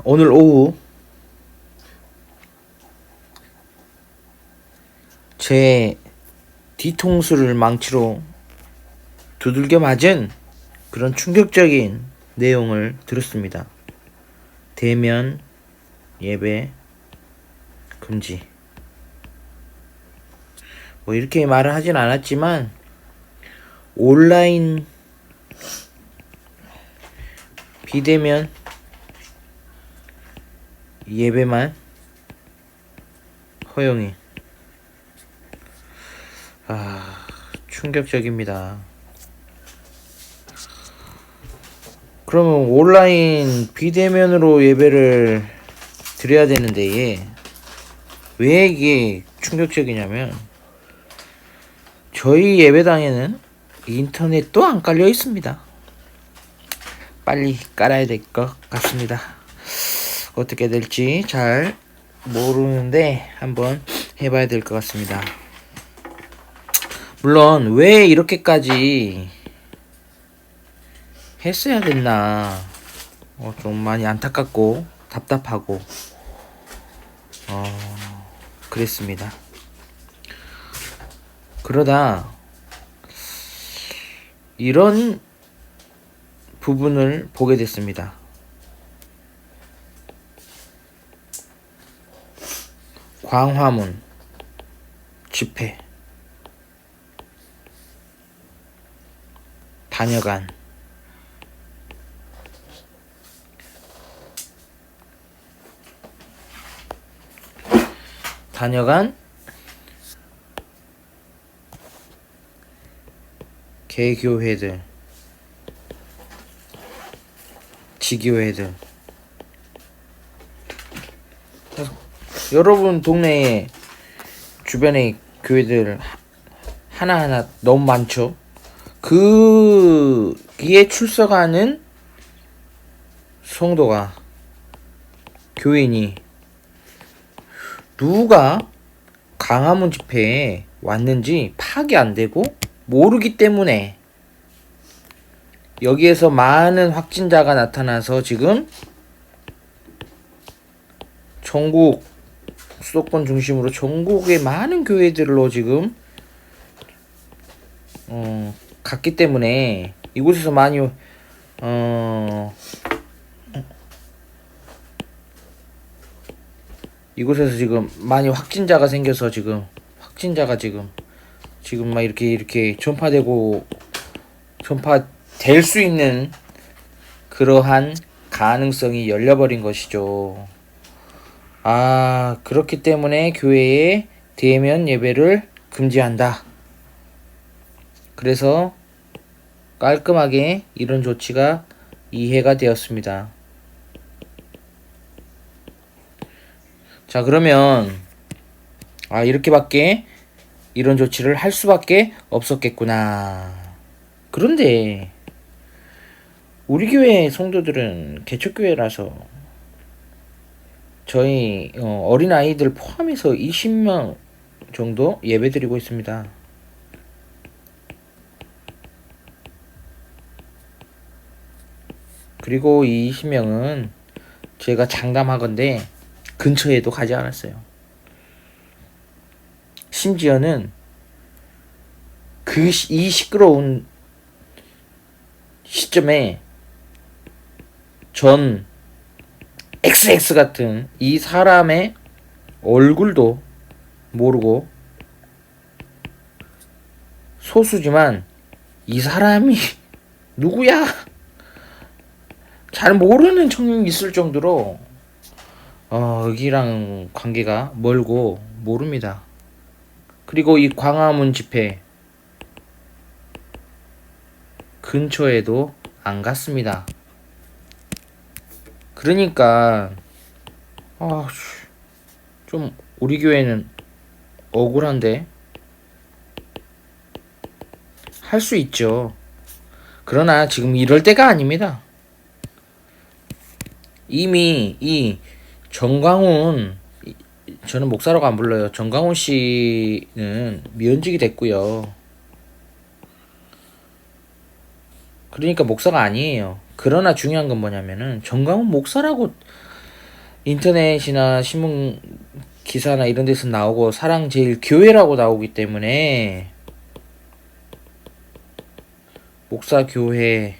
오늘 오후 제 뒤통수를 망치로 두들겨 맞은 그런 충격적인 내용을 들었습니다. 대면 예배 금지. 뭐 이렇게 말을 하진 않았지만 온라인 비대면 예배만 허용이. 충격적입니다. 그러면 온라인 비대면으로 예배를 드려야 되는데 왜 이게 충격적이냐면 저희 예배당에는 인터넷도 안 깔려 있습니다. 빨리 깔아야 될 것 같습니다. 어떻게 될지 잘 모르는데 한번 해봐야 될 것 같습니다. 물론 왜 이렇게까지 했어야 됐나 좀 많이 안타깝고 답답하고 그랬습니다. 그러다 이런 부분을 보게 됐습니다. 광화문 집회 다녀간 개교회들 지교회들 여러분 동네에 주변에 교회들 하나하나 너무 많죠. 거기에 출석하는 성도가 교인이 누가 광화문 집회에 왔는지 파악이 안 되고 모르기 때문에 여기에서 많은 확진자가 나타나서 지금 전국 수도권 중심으로 전국의 많은 교회들로 지금 갔기 때문에 이곳에서 많이 이곳에서 지금 많이 확진자가 생겨서 지금 막 이렇게 전파될 수 있는 그러한 가능성이 열려버린 것이죠. 그렇기 때문에 교회에 대면 예배를 금지한다. 그래서 깔끔하게 이런 조치가 이해가 되었습니다. 자, 그러면 이렇게밖에 이런 조치를 할 수밖에 없었겠구나. 그런데 우리 교회 성도들은 개척교회라서 저희 어린아이들 포함해서 20명 정도 예배드리고 있습니다. 그리고 이 20명은 제가 장담하건대 근처에도 가지 않았어요. 심지어는 이 시끄러운 시점에 전 XX 같은 이 사람의 얼굴도 모르고 소수지만 이 사람이 누구야? 잘 모르는 청년이 있을 정도로 여기랑 관계가 멀고 모릅니다. 그리고 이 광화문 집회 근처에도 안 갔습니다. 그러니까 좀 우리 교회는 억울한데 할 수 있죠. 그러나 지금 이럴 때가 아닙니다. 이미 이 정광훈, 저는 목사라고 안 불러요. 정광훈 씨는 면직이 됐고요. 그러니까 목사가 아니에요. 그러나 중요한 건 뭐냐면은 정강훈 목사라고 인터넷이나 신문 기사나 이런 데서 나오고 사랑제일교회라고 나오기 때문에 목사 교회를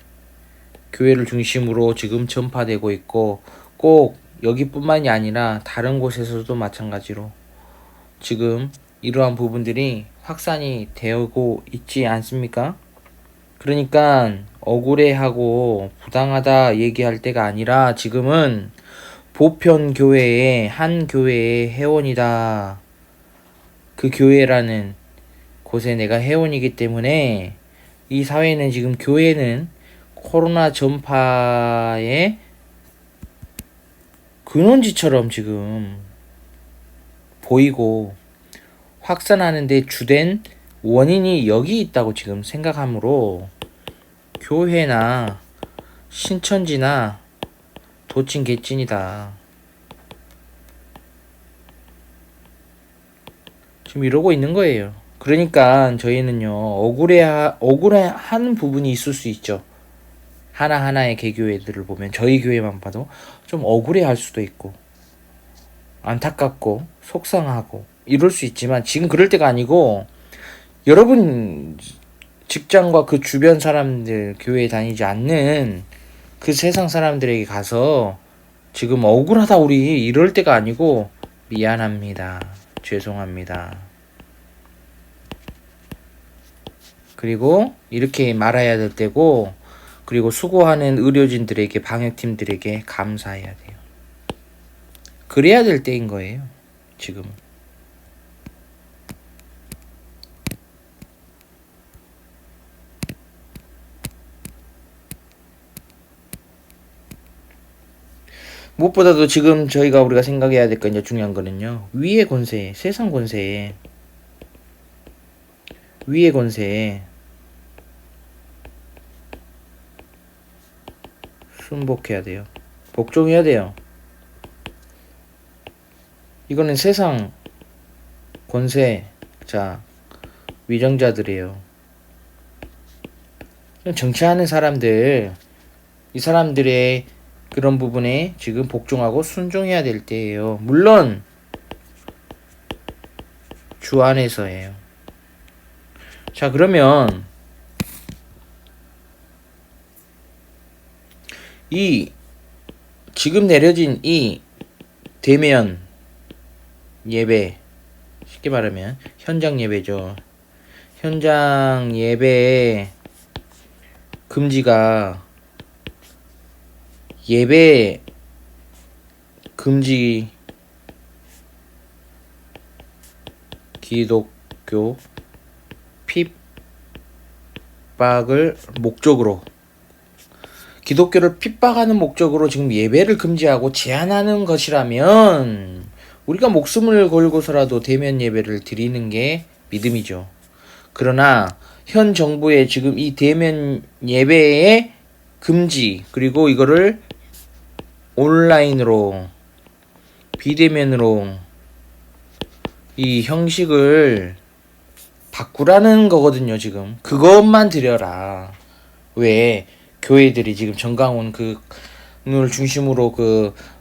중심으로 지금 전파되고 있고, 꼭 여기뿐만이 아니라 다른 곳에서도 마찬가지로 지금 이러한 부분들이 확산이 되고 있지 않습니까? 그러니까 억울해하고 부당하다 얘기할 때가 아니라 지금은 보편 교회의 한 교회의 회원이다. 그 교회라는 곳에 내가 회원이기 때문에 이 사회는 지금 교회는 코로나 전파의 근원지처럼 지금 보이고 확산하는 데 주된 원인이 여기 있다고 지금 생각하므로 교회나 신천지나 도친 개찐이다. 지금 이러고 있는 거예요. 그러니까 저희는요, 억울해하는 부분이 있을 수 있죠. 하나하나의 개교회들을 보면 저희 교회만 봐도 좀 억울해할 수도 있고 안타깝고 속상하고 이럴 수 있지만 지금 그럴 때가 아니고, 여러분 직장과 그 주변 사람들, 교회에 다니지 않는 그 세상 사람들에게 가서 지금 억울하다 우리 이럴 때가 아니고, 미안합니다, 죄송합니다, 그리고 이렇게 말해야 될 때고, 그리고 수고하는 의료진들에게, 방역팀들에게 감사해야 돼요. 그래야 될 때인 거예요, 지금. 무엇보다도 지금 우리가 생각해야 될 거, 이제 중요한 거는요, 위의 권세, 세상 권세, 위의 권세 순복해야 돼요. 복종해야 돼요. 이거는 세상 권세자, 위정자들이에요. 정치하는 사람들, 이 사람들의 그런 부분에 지금 복종하고 순종해야 될 때예요. 물론 주 안에서예요. 자, 그러면 이 지금 내려진 이 대면 예배, 쉽게 말하면 현장 예배죠. 현장 예배 금지가 예배 금지 기독교 핍박을 목적으로, 기독교를 핍박하는 목적으로 지금 예배를 금지하고 제한하는 것이라면 우리가 목숨을 걸고서라도 대면 예배를 드리는 게 믿음이죠. 그러나 현 정부의 지금 이 대면 예배의 금지, 그리고 이거를 온라인으로, 비대면으로 이 형식을 바꾸라는 거거든요. 지금 그것만 드려라. 왜 교회들이 지금 정강훈 그을 중심으로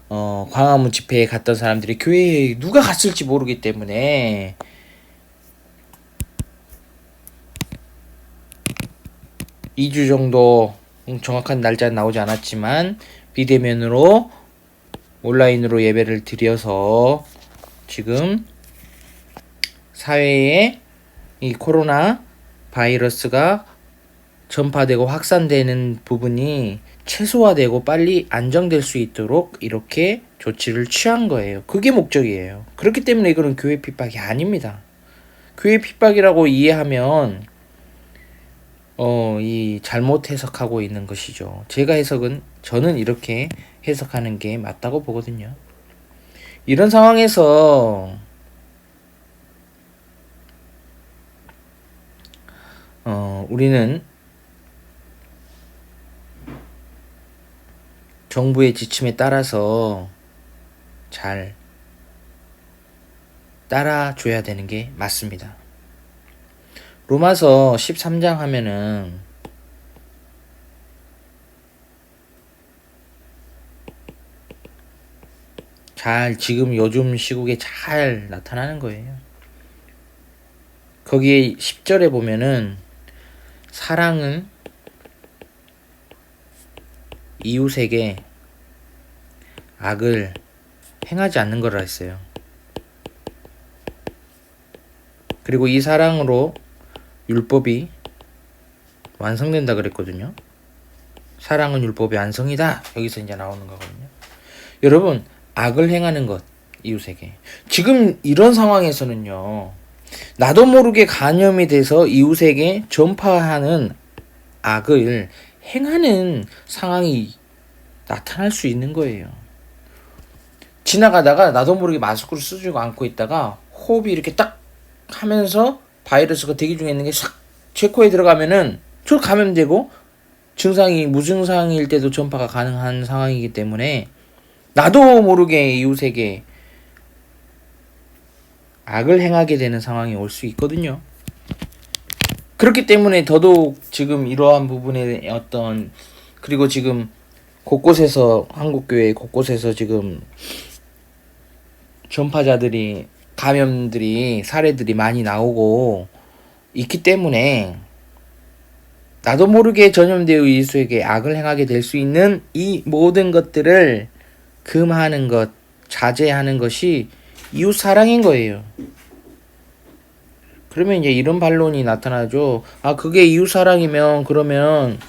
광화문 집회에 갔던 사람들이 교회에 누가 갔을지 모르기 때문에 (2주) 정도, 정확한 날짜는 나오지 않았지만 비대면으로 온라인으로 예배를 드려서 지금 사회에 이 코로나 바이러스가 전파되고 확산되는 부분이 최소화되고 빨리 안정될 수 있도록 이렇게 조치를 취한 거예요. 그게 목적이에요. 그렇기 때문에 이거는 교회 핍박이 아닙니다. 교회 핍박이라고 이해하면 이 잘못 해석하고 있는 것이죠. 저는 이렇게 해석하는 게 맞다고 보거든요. 이런 상황에서 우리는 정부의 지침에 따라서 잘 따라줘야 되는 게 맞습니다. 로마서 13장 하면은 잘 지금 요즘 시국에 잘 나타나는 거예요. 거기에 10절에 보면은 사랑은 이웃에게 악을 행하지 않는 거라 했어요. 그리고 이 사랑으로 율법이 완성된다 그랬거든요. 사랑은 율법의 완성이다. 여기서 이제 나오는 거거든요. 여러분, 악을 행하는 것, 이웃에게. 지금 이런 상황에서는요, 나도 모르게 간염이 돼서 이웃에게 전파하는 악을 행하는 상황이 나타날 수 있는 거예요. 지나가다가 나도 모르게 마스크를 쓰지도 않고 있다가 호흡이 이렇게 딱 하면서 바이러스가 대기 중에 있는 게 싹 제 코에 들어가면은 저 감염되고 증상이 무증상일 때도 전파가 가능한 상황이기 때문에 나도 모르게 이웃에게 악을 행하게 되는 상황이 올 수 있거든요. 그렇기 때문에 더더욱 지금 이러한 부분에 그리고 지금 곳곳에서 한국교회 곳곳에서 지금 전파자들이 감염들이 사례들이 많이 나오고 있기 때문에 나도 모르게 전염되어 이웃에게 악을 행하게 될 수 있는 이 모든 것들을 금하는 것, 자제하는 것이 이웃 사랑인 거예요. 그러면 이제 이런 반론이 나타나죠. 아, 그게 이웃 사랑이면 그러면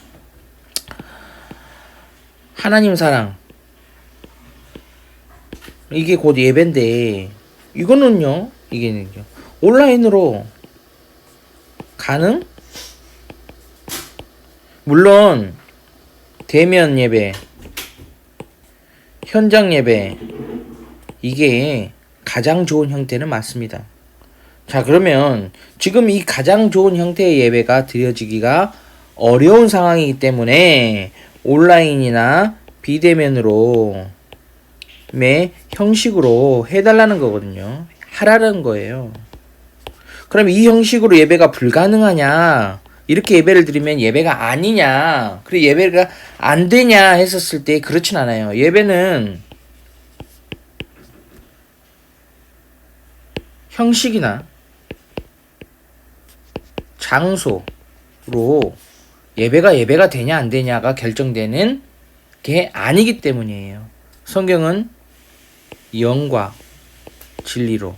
하나님 사랑, 이게 곧 예배인데 이거는요, 이게는요 온라인으로 가능? 물론 대면 예배, 현장 예배, 이게 가장 좋은 형태는 맞습니다. 자, 그러면 지금 이 가장 좋은 형태의 예배가 드려지기가 어려운 상황이기 때문에 온라인이나 비대면으로 형식으로 해달라는 거거든요. 하라는 거예요. 그럼 이 형식으로 예배가 불가능하냐? 이렇게 예배를 드리면 예배가 아니냐? 그리고 예배가 안 되냐 했었을 때 그렇진 않아요. 예배는 형식이나 장소로 예배가 되냐 안 되냐가 결정되는 게 아니기 때문이에요. 성경은 영과 진리로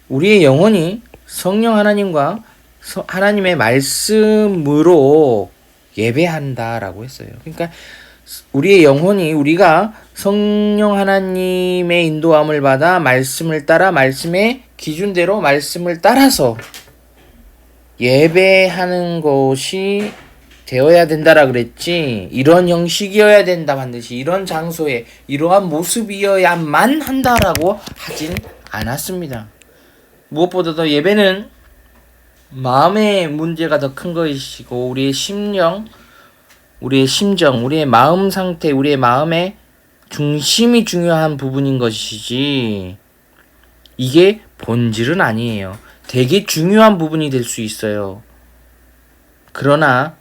우리의 영혼이 성령 하나님과 하나님의 말씀으로 예배한다라고 했어요. 그러니까 우리의 영혼이 우리가 성령 하나님의 인도함을 받아 말씀을 따라 말씀의 기준대로 말씀을 따라서 예배하는 것이 되어야 된다라 그랬지, 이런 형식이어야 된다 반드시 이런 장소에 이러한 모습이어야만 한다라고 하진 않았습니다. 무엇보다도 예배는 마음의 문제가 더 큰 것이고 우리의 심령, 우리의 심정, 우리의 마음 상태, 우리의 마음의 중심이 중요한 부분인 것이지 이게 본질은 아니에요. 되게 중요한 부분이 될 수 있어요. 그러나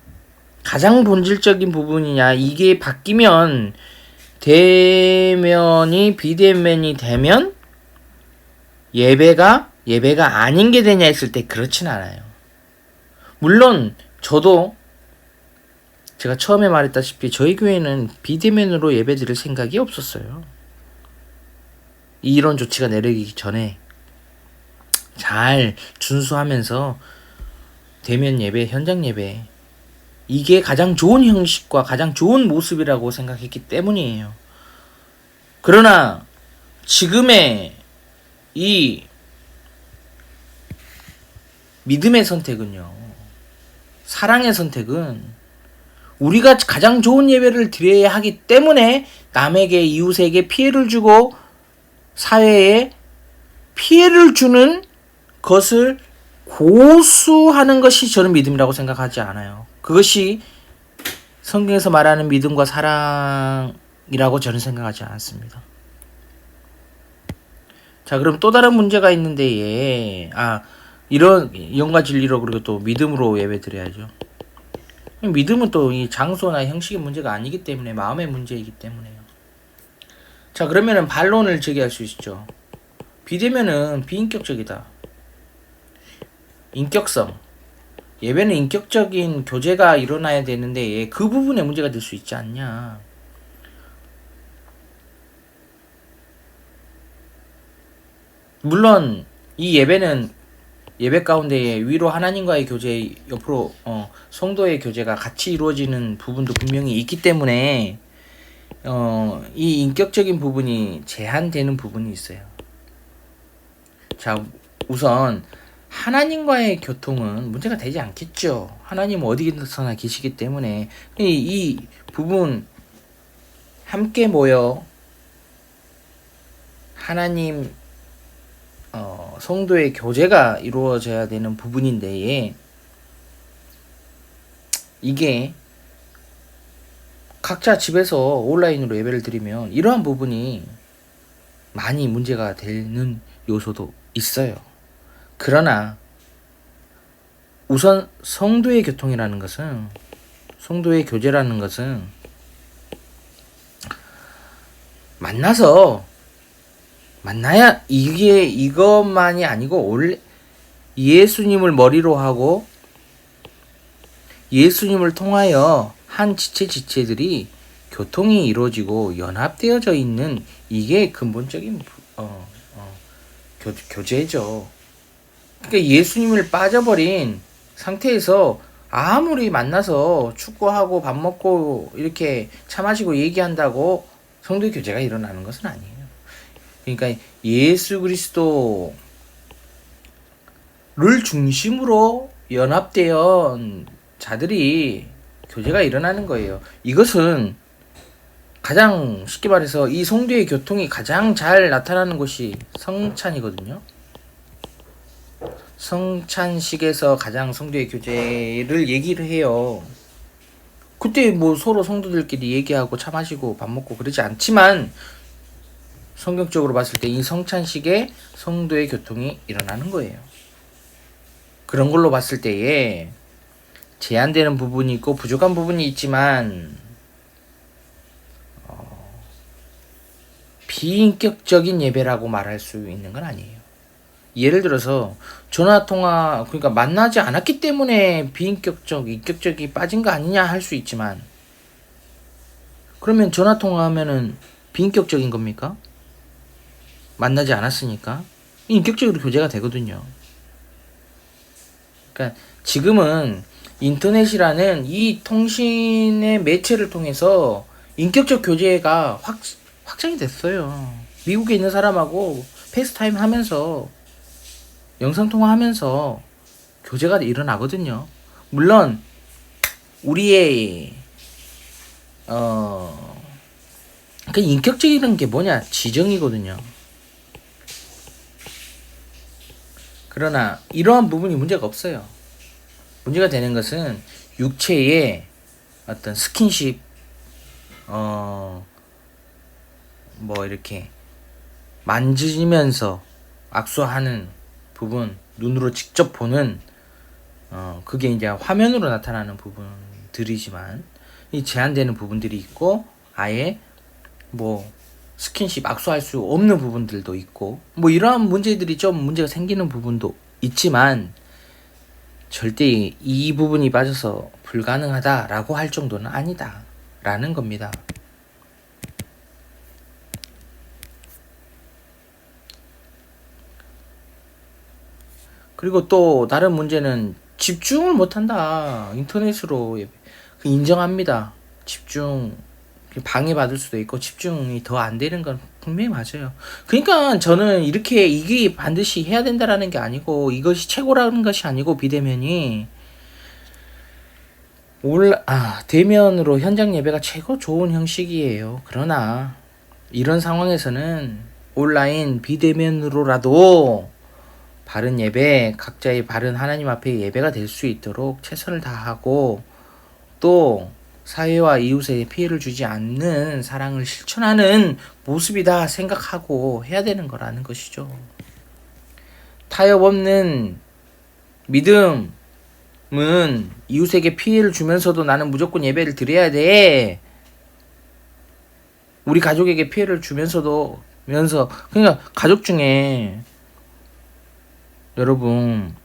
가장 본질적인 부분이냐, 이게 바뀌면 대면이 비대면이 되면 예배가 아닌 게 되냐 했을 때 그렇진 않아요. 물론 저도 제가 처음에 말했다시피 저희 교회는 비대면으로 예배 드릴 생각이 없었어요. 이런 조치가 내려지기 전에 잘 준수하면서 대면 예배, 현장 예배, 이게 가장 좋은 형식과 가장 좋은 모습이라고 생각했기 때문이에요. 그러나 지금의 이 믿음의 선택은요, 사랑의 선택은 우리가 가장 좋은 예배를 드려야 하기 때문에 남에게, 이웃에게 피해를 주고 사회에 피해를 주는 것을 고수하는 것이 저는 믿음이라고 생각하지 않아요. 그것이 성경에서 말하는 믿음과 사랑이라고 저는 생각하지 않습니다. 자, 그럼 또 다른 문제가 있는데, 이런 영과 진리로 그리고 또 믿음으로 예배 드려야죠. 믿음은 또 이 장소나 형식의 문제가 아니기 때문에 마음의 문제이기 때문에요. 자, 그러면은 반론을 제기할 수 있죠. 비대면은 비인격적이다. 인격성. 예배는 인격적인 교제가 일어나야 되는데 그 부분에 문제가 될 수 있지 않냐. 물론 이 예배는 예배 가운데 위로 하나님과의 교제, 옆으로 성도의 교제가 같이 이루어지는 부분도 분명히 있기 때문에 이 인격적인 부분이 제한되는 부분이 있어요. 자, 우선 하나님과의 교통은 문제가 되지 않겠죠. 하나님은 어디서나 계시기 때문에 이 부분 함께 모여 하나님 성도의 교제가 이루어져야 되는 부분인데 이게 각자 집에서 온라인으로 예배를 드리면 이러한 부분이 많이 문제가 되는 요소도 있어요. 그러나 우선 성도의 교통이라는 것은, 성도의 교제라는 것은 만나야 이게 이것만이 아니고 원래 예수님을 머리로 하고 예수님을 통하여 한 지체들이 교통이 이루어지고 연합되어져 있는 이게 근본적인 교제죠. 그러니까 예수님을 빠져버린 상태에서 아무리 만나서 축구하고 밥 먹고 이렇게 차 마시고 얘기한다고 성도의 교제가 일어나는 것은 아니에요. 그러니까 예수 그리스도를 중심으로 연합되어 자들이 교제가 일어나는 거예요. 이것은 가장 쉽게 말해서 이 성도의 교통이 가장 잘 나타나는 곳이 성찬이거든요. 성찬식에서 가장 성도의 교제를 얘기를 해요. 그때 뭐 서로 성도들끼리 얘기하고 차 마시고 밥 먹고 그러지 않지만 성경적으로 봤을 때 이 성찬식에 성도의 교통이 일어나는 거예요. 그런 걸로 봤을 때에 제한되는 부분이 있고 부족한 부분이 있지만 비인격적인 예배라고 말할 수 있는 건 아니에요. 예를 들어서 전화통화, 그러니까 만나지 않았기 때문에 인격적이 빠진 거 아니냐 할 수 있지만, 그러면 전화통화하면은 비인격적인 겁니까? 만나지 않았으니까 인격적으로 교제가 되거든요. 그러니까 지금은 인터넷이라는 이 통신의 매체를 통해서 인격적 교제가 확장이 됐어요. 미국에 있는 사람하고 페이스타임 하면서 영상통화하면서 교제가 일어나거든요. 물론 우리의 그 인격적이라는 게 뭐냐? 지정이거든요. 그러나 이러한 부분이 문제가 없어요. 문제가 되는 것은 육체의 어떤 스킨십, 뭐 이렇게 만지면서 악수하는 부분, 눈으로 직접 보는 그게 이제 화면으로 나타나는 부분들이지만 이 제한되는 부분들이 있고 아예 뭐 스킨십 악수할 수 없는 부분들도 있고 뭐 이러한 문제들이 좀 문제가 생기는 부분도 있지만 절대 이 부분이 빠져서 불가능하다라고 할 정도는 아니다라는 겁니다. 그리고 또 다른 문제는 집중을 못한다. 인터넷으로 인정합니다. 집중 방해받을 수도 있고 집중이 더 안 되는 건 분명히 맞아요. 그러니까 저는 이렇게 이게 반드시 해야 된다라는 게 아니고 이것이 최고라는 것이 아니고 비대면이 대면으로 현장 예배가 최고 좋은 형식이에요. 그러나 이런 상황에서는 온라인 비대면으로라도 바른 예배, 각자의 바른 하나님 앞에 예배가 될 수 있도록 최선을 다하고 또 사회와 이웃에 피해를 주지 않는 사랑을 실천하는 모습이다 생각하고 해야 되는 거라는 것이죠. 타협 없는 믿음은 이웃에게 피해를 주면서도 나는 무조건 예배를 드려야 돼. 우리 가족에게 피해를 그러니까 가족 중에 여러분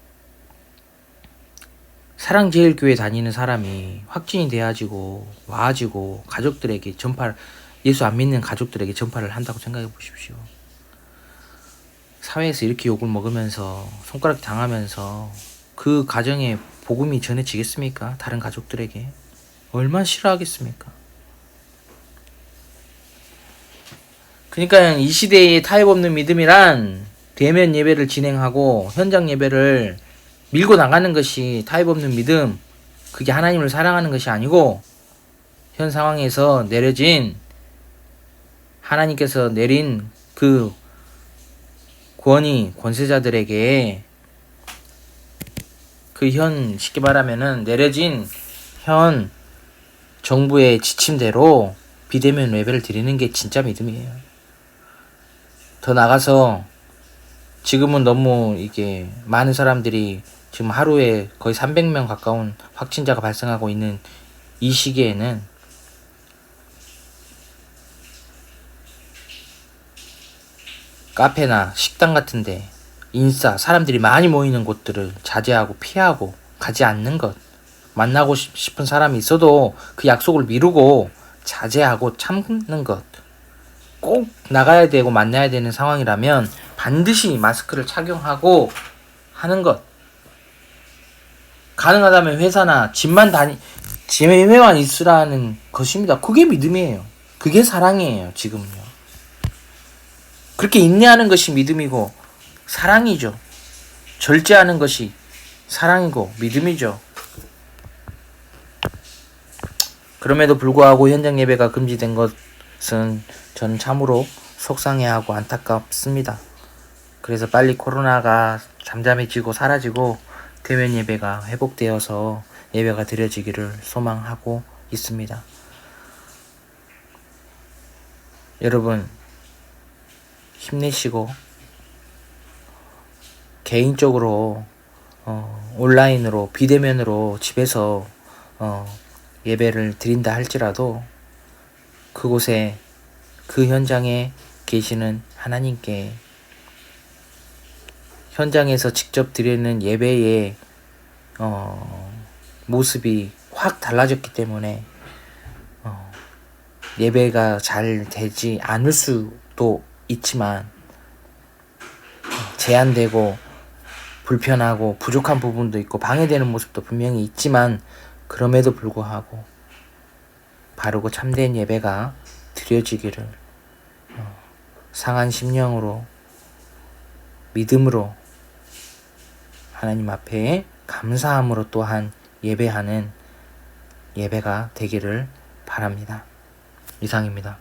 사랑제일교회 다니는 사람이 확진이 돼가지고 와가지고 가족들에게 예수 안 믿는 가족들에게 전파를 한다고 생각해 보십시오. 사회에서 이렇게 욕을 먹으면서 손가락 당하면서 그 가정에 복음이 전해지겠습니까? 다른 가족들에게 얼마나 싫어하겠습니까? 그러니까 이 시대의 타협 없는 믿음이란 대면 예배를 진행하고 현장 예배를 밀고 나가는 것이 타협 없는 믿음, 그게 하나님을 사랑하는 것이 아니고 현 상황에서 하나님께서 내린 그 권세자들에게 쉽게 말하면은 내려진 현 정부의 지침대로 비대면 예배를 드리는 게 진짜 믿음이에요. 더 나가서 지금은 너무 이게 많은 사람들이 지금 하루에 거의 300명 가까운 확진자가 발생하고 있는 이 시기에는 카페나 식당 같은데 사람들이 많이 모이는 곳들을 자제하고 피하고 가지 않는 것, 만나고 싶은 사람이 있어도 그 약속을 미루고 자제하고 참는 것, 꼭 나가야 되고 만나야 되는 상황이라면 반드시 마스크를 착용하고 하는 것, 가능하다면 회사나 집에만 있으라는 것입니다. 그게 믿음이에요. 그게 사랑이에요. 지금은요. 그렇게 인내하는 것이 믿음이고 사랑이죠. 절제하는 것이 사랑이고 믿음이죠. 그럼에도 불구하고 현장 예배가 금지된 것은 저는 참으로 속상해하고 안타깝습니다. 그래서 빨리 코로나가 잠잠해지고 사라지고 대면 예배가 회복되어서 예배가 드려지기를 소망하고 있습니다. 여러분 힘내시고 개인적으로 온라인으로 비대면으로 집에서 예배를 드린다 할지라도 그곳에 그 현장에 계시는 하나님께 현장에서 직접 드리는 예배의 모습이 확 달라졌기 때문에 예배가 잘 되지 않을 수도 있지만 제한되고 불편하고 부족한 부분도 있고 방해되는 모습도 분명히 있지만 그럼에도 불구하고 바르고 참된 예배가 드려지기를 상한 심령으로 믿음으로 하나님 앞에 감사함으로 또한 예배하는 예배가 되기를 바랍니다. 이상입니다.